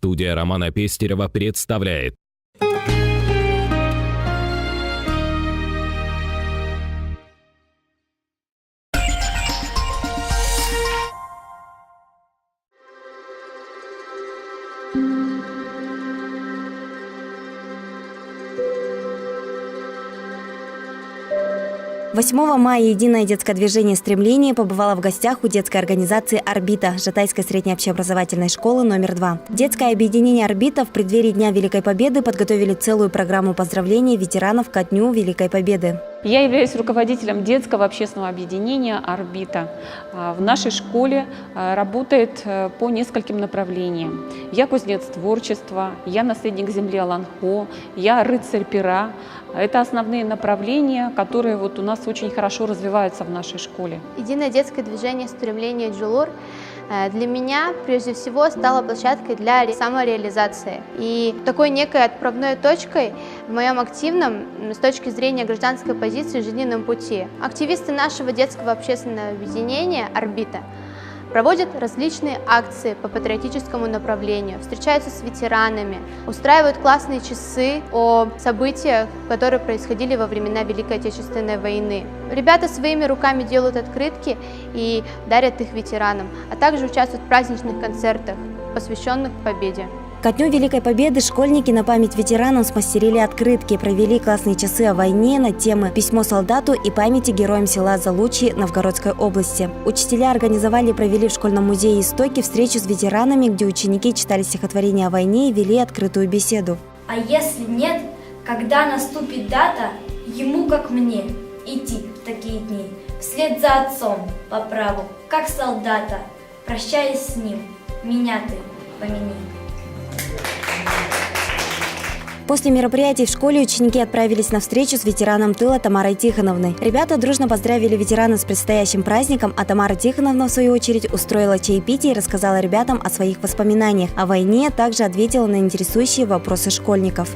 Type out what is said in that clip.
Студия Романа Пестерева представляет. «8 мая единое детское движение «Стремление» побывало в гостях у детской организации «Орбита» Жатайской средней общеобразовательной школы номер 2. Детское объединение «Орбита» в преддверии Дня Великой Победы подготовили целую программу поздравления ветеранов ко Дню Великой Победы. Я являюсь руководителем детского общественного объединения «Орбита». В нашей школе работает по нескольким направлениям. Я кузнец творчества, я наследник земли Аланхо, я рыцарь пера. Это основные направления, которые у нас очень хорошо развиваются в нашей школе. Единое детское движение «Стремление Джулур» для меня прежде всего стало площадкой для самореализации и такой некой отправной точкой в моем активном, с точки зрения гражданской позиции, жизненном пути. Активисты нашего детского общественного объединения «Орбита» проводят различные акции по патриотическому направлению, встречаются с ветеранами, устраивают классные часы о событиях, которые происходили во времена Великой Отечественной войны. Ребята своими руками делают открытки и дарят их ветеранам, а также участвуют в праздничных концертах, посвященных победе. Ко Дню Великой Победы школьники на память ветеранам смастерили открытки, провели классные часы о войне на темы «Письмо солдату» и памяти героям села Залучи Новгородской области. Учителя организовали и провели в школьном музее «Истоки» встречу с ветеранами, где ученики читали стихотворения о войне и вели открытую беседу. А если нет, когда наступит дата, ему, как мне, идти в такие дни, вслед за отцом, по праву, как солдата, прощаясь с ним, меня ты помяни. После мероприятий в школе ученики отправились на встречу с ветераном тыла Тамарой Тихоновной. Ребята дружно поздравили ветерана с предстоящим праздником, а Тамара Тихоновна, в свою очередь, устроила чаепитие и рассказала ребятам о своих воспоминаниях о войне, а также ответила на интересующие вопросы школьников.